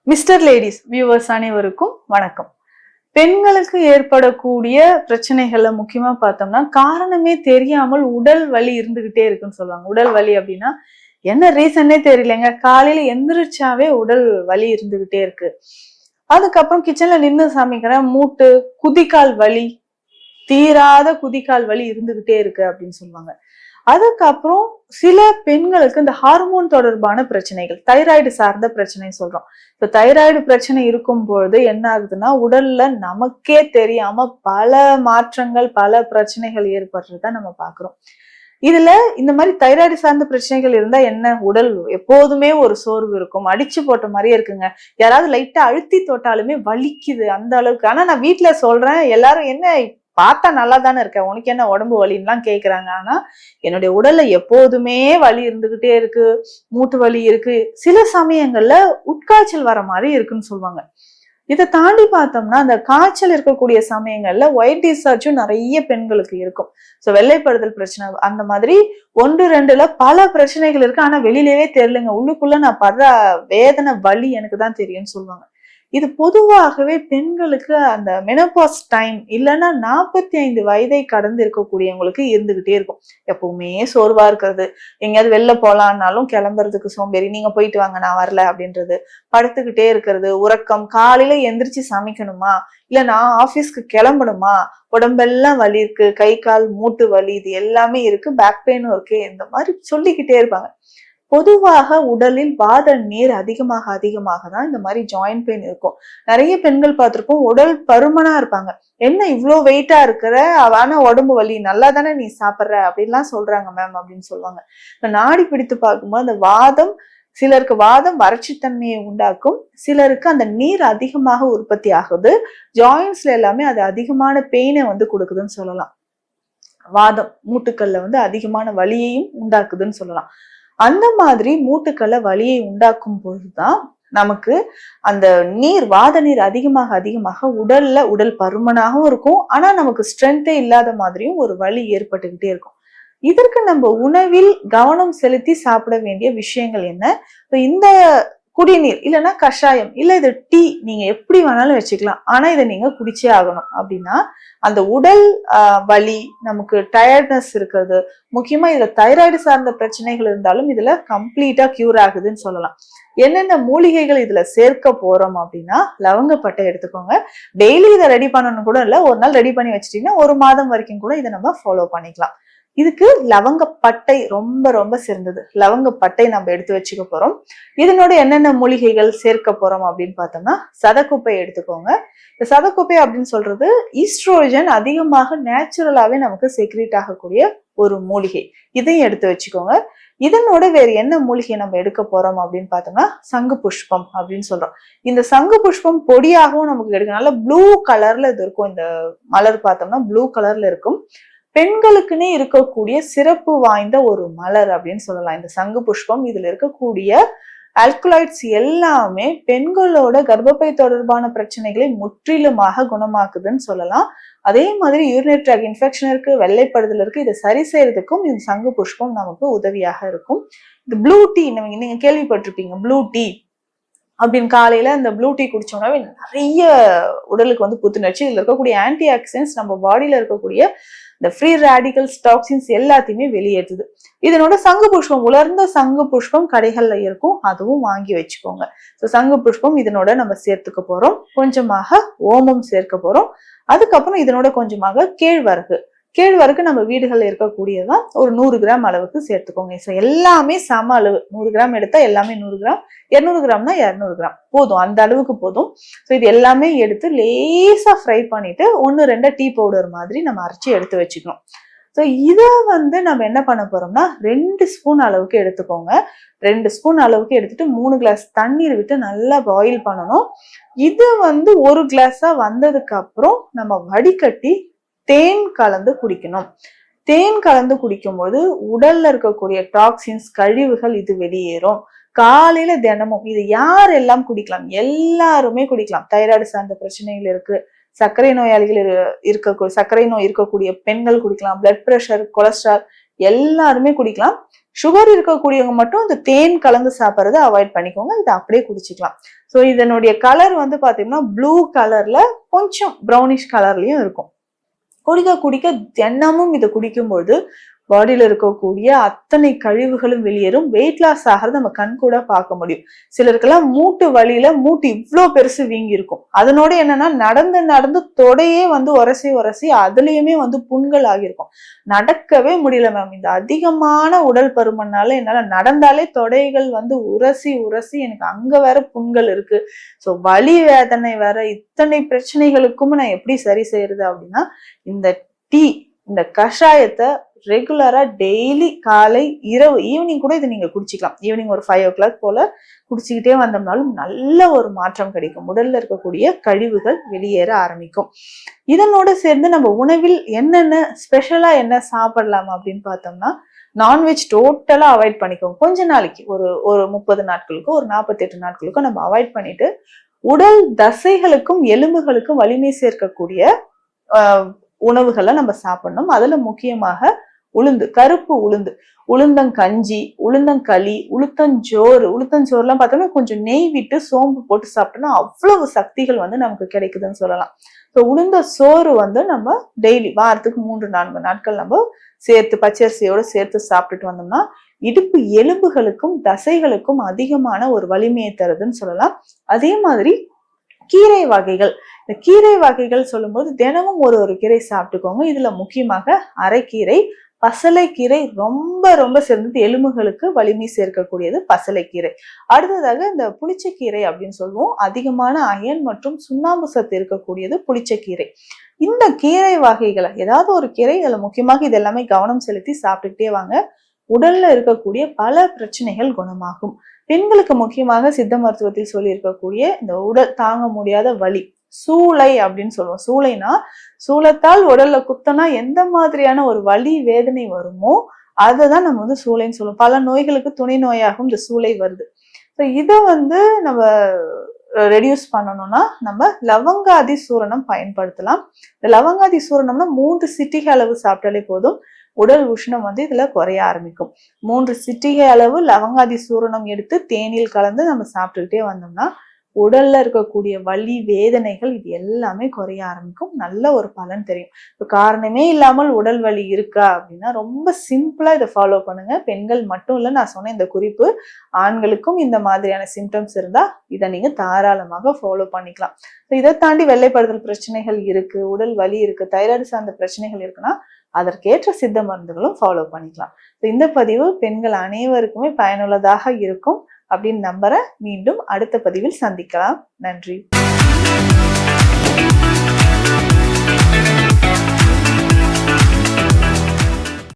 Mister ladies viewers அனைவருக்கும் வணக்கம். பெண்களுக்கு ஏற்படக்கூடிய பிரச்சனைகள்ல முக்கியமா பார்த்தோம்னா காரணமே தெரியாமல் உடல் வலி இருந்துகிட்டே இருக்குன்னு சொல்லுவாங்க. உடல் வலி அப்படின்னா என்ன ரீசன்னே தெரியலங்க, காலையில எந்திரிச்சாவே உடல் வலி இருந்துகிட்டே இருக்கு. அதுக்கப்புறம் கிச்சன்ல நின்று சமைக்கிறேன், மூட்டு குதிகால் வலி, தீராத குதிகால் வலி இருந்துகிட்டே இருக்கு அப்படின்னு சொல்லுவாங்க. அதுக்கப்புறம் சில பெண்களுக்கு இந்த ஹார்மோன் தொடர்பான பிரச்சனைகள், தைராய்டு சார்ந்த பிரச்சனை சொல்றோம். இப்ப தைராய்டு பிரச்சனை இருக்கும் பொழுது என்ன ஆகுதுன்னா உடல்ல நமக்கே தெரியாம பல மாற்றங்கள், பல பிரச்சனைகள் ஏற்படுறத நம்ம பாக்குறோம். இதுல இந்த மாதிரி தைராய்டு சார்ந்த பிரச்சனைகள் இருந்தா என்ன, உடல் எப்போதுமே ஒரு சோர்வு இருக்கும், அடிச்சு போட்ட மாதிரியே இருக்குங்க. யாராவது லைட்டா அழுத்தி தொட்டாலுமே வலிக்குது அந்த அளவுக்கு. ஆனா நான் வீட்டுல சொல்றேன், எல்லாரும் என்ன பார்த்தா நல்லா தானே இருக்க, உனக்கு என்ன உடம்பு வலின்னுலாம் கேக்குறாங்க. ஆனா என்னுடைய உடல்ல எப்போதுமே வலி இருந்துகிட்டே இருக்கு, மூட்டு வலி இருக்கு, சில சமயங்கள்ல உட்காய்ச்சல் வர மாதிரி இருக்குன்னு சொல்லுவாங்க. இதை தாண்டி பார்த்தோம்னா அந்த காய்ச்சல் இருக்கக்கூடிய சமயங்கள்ல ஒயிட் டிஸ்சார்ஜும் நிறைய பெண்களுக்கு இருக்கும். சோ வெள்ளைப்படுதல் பிரச்சனை அந்த மாதிரி ஒன்று ரெண்டுல பல பிரச்சனைகள் இருக்கு. ஆனா வெளியிலவே தெரியலங்க, உள்ளுக்குள்ள நான் படுற வேதனை வலி எனக்கு தான் தெரியும்னு சொல்லுவாங்க. இது பொதுவாகவே பெண்களுக்கு அந்த மெனோபாஸ் டைம் இல்லைன்னா 45 வயதை கடந்து இருக்கக்கூடியவங்களுக்கு இருந்துகிட்டே இருக்கும். எப்பவுமே சோர்வா இருக்கிறது, எங்கேயாவது வெளில போலான்னாலும் கிளம்புறதுக்கு சோம்பேறி, நீங்க போயிட்டு வாங்க நான் வரல அப்படின்றது, படுத்துக்கிட்டே இருக்கிறது, உறக்கம், காலையில எந்திரிச்சு சமைக்கணுமா இல்ல நான் ஆபீஸ்க்கு கிளம்பணுமா, உடம்பெல்லாம் வலி இருக்கு, கை கால் மூட்டு வலி இது எல்லாமே இருக்கு, பேக் பெயினும் இருக்கு, இந்த மாதிரி சொல்லிக்கிட்டே இருப்பாங்க. பொதுவாக உடலில் வாத நீர் அதிகமாக தான் இந்த மாதிரி ஜாயிண்ட் பெயின் இருக்கும். நிறைய பெண்கள் பார்த்திருப்போம், உடல் பருமனா இருப்பாங்க. என்ன இவ்வளோ வெயிட்டா இருக்கிற, ஆனா உடம்பு வலி, நல்லா தானே நீ சாப்பிட்ற அப்படின்லாம் சொல்றாங்க மேம் அப்படின்னு சொல்லுவாங்க. இப்ப நாடி பிடித்து பார்க்கும்போது அந்த வாதம், சிலருக்கு வாதம் வறட்சித்தன்மையை உண்டாக்கும், சிலருக்கு அந்த நீர் அதிகமாக உற்பத்தி ஆகுது, ஜாயின்ஸ்ல எல்லாமே அது அதிகமான பெயினை கொடுக்குதுன்னு சொல்லலாம். வாதம் மூட்டுக்கள்ல அதிகமான வலியையும் உண்டாக்குதுன்னு சொல்லலாம். அந்த மாதிரி மூட்டுக்களை வலியை உண்டாக்கும் பொழுதுதான் நமக்கு அந்த நீர், வாத நீர் அதிகமாக உடல் பருமனாகவும் இருக்கும், ஆனா நமக்கு ஸ்ட்ரென்த்தே இல்லாத மாதிரியும் ஒரு வலி ஏற்பட்டுக்கிட்டே இருக்கும். இதற்கு நம்ம உணவில் கவனம் செலுத்தி சாப்பிட வேண்டிய விஷயங்கள் என்ன? இந்த குடிநீர் இல்லைன்னா கஷாயம் இல்ல இது டீ, நீங்க எப்படி வேணாலும் வச்சுக்கலாம், ஆனா இதை நீங்க குடிச்சே ஆகணும். அப்படின்னா அந்த உடல் வலி, நமக்கு டயர்ட்னஸ் இருக்கிறது, முக்கியமா இதுல தைராய்டு சார்ந்த பிரச்சனைகள் இருந்தாலும் இதுல கம்ப்ளீட்டா கியூர் ஆகுதுன்னு சொல்லலாம். என்னென்ன மூலிகைகள் இதுல சேர்க்க போறோம் அப்படின்னா, லவங்கப்பட்டை எடுத்துக்கோங்க. டெய்லி இதை ரெடி பண்ணணும் கூட இல்ல, ஒரு நாள் ரெடி பண்ணி வச்சுட்டீங்கன்னா 1 மாதம் வரைக்கும் கூட இதை நம்ம ஃபாலோ பண்ணிக்கலாம். இதுக்கு லவங்கப்பட்டை ரொம்ப ரொம்ப சிறந்தது. லவங்கப்பட்டை நம்ம எடுத்து வச்சுக்க போறோம். இதனோட என்னென்ன மூலிகைகள் சேர்க்க போறோம் அப்படின்னு பார்த்தோம்னா, சதக்குப்பை எடுத்துக்கோங்க. இந்த சதக்குப்பை அப்படின்னு சொல்றது ஈஸ்ட்ரோஜன் அதிகமாக நேச்சுரலாவே நமக்கு செக்ரீட் ஆகக்கூடிய ஒரு மூலிகை. இதையும் எடுத்து வச்சுக்கோங்க. இதனோட வேற என்ன மூலிகை நம்ம எடுக்க போறோம் அப்படின்னு பார்த்தோம்னா, சங்கு புஷ்பம் அப்படின்னு சொல்றோம். இந்த சங்கு புஷ்பம் பொடியாகவும் நமக்கு கிடைக்கும். நல்ல ப்ளூ கலர்ல இது இருக்கும். இந்த மலர் பார்த்தோம்னா ப்ளூ கலர்ல இருக்கும். பெண்களுக்குன்னே இருக்கக்கூடிய சிறப்பு வாய்ந்த ஒரு மலர் அப்படின்னு சொல்லலாம் இந்த சங்கு புஷ்பம். இதுல இருக்கக்கூடிய ஆல்கலாய்ட்ஸ் எல்லாமே பெண்களோட கர்ப்பப்பை தொடர்பான பிரச்சனைகளை முற்றிலுமாக குணமாக்குதுன்னு சொல்லலாம். அதே மாதிரி யூரினரி ட்ராக் இன்ஃபெக்ஷன் இருக்கு, வெள்ளைப்படுதல் இருக்கு, இதை சரி செய்யறதுக்கும் இந்த சங்கு புஷ்பம் நமக்கு உதவியாக இருக்கும். இந்த ப்ளூ டீ நீங்க கேள்விப்பட்டிருப்பீங்க, ப்ளூ டீ அப்படின்னு. காலையில இந்த ப்ளூ டீ குடிச்சோம்னாவே நிறைய உடலுக்கு புத்துணர்ச்சி. இதுல இருக்கக்கூடிய ஆன்டி ஆக்சிடென்ட்ஸ் நம்ம பாடியில இருக்கக்கூடிய இந்த ஃப்ரீ ரேடிகல்ஸ், டாக்ஸின்ஸ் எல்லாத்தையுமே வெளியேற்றுது. இதனோட சங்கு புஷ்பம், உலர்ந்த சங்கு புஷ்பம் கடைகள்ல இருக்கும், அதுவும் வாங்கி வச்சுக்கோங்க. சங்கு புஷ்பம் இதனோட நம்ம சேர்த்துக்க போறோம். கொஞ்சமாக ஓமம் சேர்க்க போறோம். அதுக்கப்புறம் இதனோட கொஞ்சமாக கேழ்வரகு நம்ம வீடுகள்ல இருக்கக்கூடியதான் ஒரு 100 கிராம் அளவுக்கு சேர்த்துக்கோங்க. எல்லாமே சம அளவு, 100 கிராம் எடுத்தா எல்லாமே 100 கிராம், 200 கிராம்னா 200 கிராம் போதும், அந்த அளவுக்கு போதும். இது எல்லாமே எடுத்து லேசா ஃப்ரை பண்ணிட்டு 1-2 டீ பவுடர் மாதிரி நம்ம அரைச்சி எடுத்து வச்சுக்கணும். இதை நம்ம என்ன பண்ண போறோம்னா 2 ஸ்பூன் அளவுக்கு எடுத்துக்கோங்க. 2 ஸ்பூன் அளவுக்கு எடுத்துட்டு 3 கிளாஸ் தண்ணீர் விட்டு நல்லா பாயில் பண்ணணும். இது 1 கிளாஸா வந்ததுக்கு அப்புறம் நம்ம வடிகட்டி தேன் கலந்து குடிக்கணும். தேன் கலந்து குடிக்கும்போது உடல்ல இருக்கக்கூடிய டாக்ஸின்ஸ், கழிவுகள் இது வெளியேறும். காலையில தினமும் இது யார் எல்லாம் குடிக்கலாம், எல்லாருமே குடிக்கலாம். தைராய்டு சார்ந்த பிரச்சனைகள் இருக்கு, சர்க்கரை நோயாளிகள் சர்க்கரை நோய் இருக்கக்கூடிய பெண்கள் குடிக்கலாம், பிளட் பிரஷர், கொலஸ்ட்ரால் எல்லாருமே குடிக்கலாம். சுகர் இருக்கக்கூடியவங்க மட்டும் இந்த தேன் கலந்து சாப்பிட்றத அவாய்ட் பண்ணிக்கோங்க. இதை அப்படியே குடிச்சிக்கலாம். ஸோ இதனுடைய கலர் வந்து பாத்தீங்கன்னா ப்ளூ கலர்ல கொஞ்சம் ப்ரௌனிஷ் கலர்லயும் இருக்கும். குடிக்க குடிக்க தினமும் இதை குடிக்கும்போது பாடியில இருக்கக்கூடிய அத்தனை கழிவுகளும் வெளியேறும். வெயிட் லாஸ் ஆகிறது நம்ம கண் கூட பார்க்க முடியும். சிலருக்கெல்லாம் மூட்டு வலியில மூட்டு இவ்வளோ பெருசு வீங்கி இருக்கும். அதனோட என்னன்னா நடந்து நடந்து தொடையே வந்து உரசி உரசி அதுலயுமே வந்து புண்கள் ஆகியிருக்கும். நடக்கவே முடியல மேம். இந்த அதிகமான உடல் பருமனால என்னால நடந்தாலே தொடைகள் வந்து உரசி உரசி எனக்கு அங்க வேற புண்கள் இருக்கு. ஸோ வலி வேதனை வேற, இத்தனை பிரச்சனைகளுக்கும் நான் எப்படி சரி செய்யறது அப்படின்னா, இந்த டீ, இந்த கஷாயத்தை ரெகுலரா டெய்லி காலை இரவு ஈவினிங் கூட இதை நீங்க குடிச்சிக்கலாம். ஈவினிங் ஒரு 5 o'clock போல குடிச்சுக்கிட்டே வந்தோம்னாலும் நல்ல ஒரு மாற்றம் கிடைக்கும். உடல்ல இருக்கக்கூடிய கழிவுகள் வெளியேற ஆரம்பிக்கும். இதனோட சேர்ந்து நம்ம உணவில் என்னென்ன ஸ்பெஷலா என்ன சாப்பிடலாம் அப்படின்னு பார்த்தோம்னா, நான்வெஜ் டோட்டலா அவாய்ட் பண்ணிக்கோங்க. கொஞ்ச நாளைக்கு ஒரு 30 நாட்களுக்கோ ஒரு 48 நாட்களுக்கோ நம்ம அவாய்ட் பண்ணிட்டு உடல் தசைகளுக்கும் எலும்புகளுக்கும் வலிமை சேர்க்கக்கூடிய உணவுகளை நம்ம சாப்பிடணும். அதுல முக்கியமாக உளுந்து, கருப்பு உளுந்து, உளுந்தங்கஞ்சி, உளுந்தங்களி, உளுத்தஞ்சோறுலாம் பார்த்தோம்னா கொஞ்சம் நெய் விட்டு சோம்பு போட்டு சாப்பிட்டோம்னா அவ்வளவு சக்திகள் வந்து நமக்கு கிடைக்குதுன்னு சொல்லலாம். ஸோ உளுந்த சோறு வந்து நம்ம டெய்லி வாரத்துக்கு 3-4 நாட்கள் நம்ம சேர்த்து பச்சரிசியோடு சேர்த்து சாப்பிட்டுட்டு வந்தோம்னா இடுப்பு எலும்புகளுக்கும் தசைகளுக்கும் அதிகமான ஒரு வலிமையை தருதுன்னு சொல்லலாம். அதே மாதிரி கீரை வகைகள், இந்த கீரை வகைகள் சொல்லும்போது தினமும் ஒரு கீரை சாப்பிட்டுக்கோங்க. இதுல முக்கியமாக அரைக்கீரை, பசலைக்கீரை ரொம்ப ரொம்ப சிறந்தது. எலும்புகளுக்கு வலிமை சேர்க்கக்கூடியது பசலைக்கீரை. அடுத்ததாக இந்த புளிச்சக்கீரை அப்படின்னு சொல்லுவோம். அதிகமான அயன் மற்றும் சுண்ணாம்பு சத்து இருக்கக்கூடியது புளிச்சக்கீரை. இந்த கீரை வகைகளை ஏதாவது ஒரு கீரை, இதுல முக்கியமாக இது எல்லாமே கவனம் செலுத்தி சாப்பிட்டுக்கிட்டே வாங்க. உடல்ல இருக்கக்கூடிய பல பிரச்சனைகள் குணமாகும். பெண்களுக்கு முக்கியமாக சித்த மருத்துவத்தில் சொல்லி இருக்கக்கூடிய இந்த உடல் தாங்க முடியாத வலி, சூளை அப்படின்னு சொல்லுவோம். சூளைனா சூளத்தால் உடல்ல குத்தனா எந்த மாதிரியான ஒரு வலி வேதனை வருமோ அததான் நம்ம வந்து சூளைன்னு சொல்லுவோம். பல நோய்களுக்கு துணை நோயாகவும் இந்த சூளை வருது. இதை வந்து நம்ம ரெடியூஸ் பண்ணணும்னா நம்ம லவங்காதி சூரணம் பயன்படுத்தலாம். இந்த லவங்காதி சூரணம்னா 3 சிட்டிகை அளவு சாப்பிட்டாலே போதும். உடல் உஷ்ணம் வந்து இதுல குறைய ஆரம்பிக்கும். 3 சிட்டிகை அளவு லவங்காதி சூரணம் எடுத்து தேனில் கலந்து நம்ம சாப்பிட்டுக்கிட்டே வந்தோம்னா உடல்ல இருக்கக்கூடிய வலி வேதனைகள் இது எல்லாமே குறைய ஆரம்பிக்கும். நல்ல ஒரு பலன் தெரியும். இப்போ காரணமே இல்லாமல் உடல் வலி இருக்கா அப்படின்னா ரொம்ப சிம்பிளா இதை ஃபாலோ பண்ணுங்க. பெண்கள் மட்டும் இல்ல, நான் சொன்ன இந்த குறிப்பு ஆண்களுக்கும் இந்த மாதிரியான சிம்டம்ஸ் இருந்தா இதை நீங்க தாராளமாக ஃபாலோ பண்ணிக்கலாம். இதை தாண்டி வெள்ளைப்படுதல் பிரச்சனைகள் இருக்கு, உடல் வலி இருக்கு, தைராய்டு சார்ந்த பிரச்சனைகள் இருக்குன்னா அதற்கேற்ற சித்த மருந்துகளும் ஃபாலோ பண்ணிக்கலாம். இந்த பதிவு பெண்கள் அனைவருக்குமே பயனுள்ளதாக இருக்கும் அப்படின்னு நம்புறேன். மீண்டும் அடுத்த பதிவில் சந்திக்கலாம். நன்றி.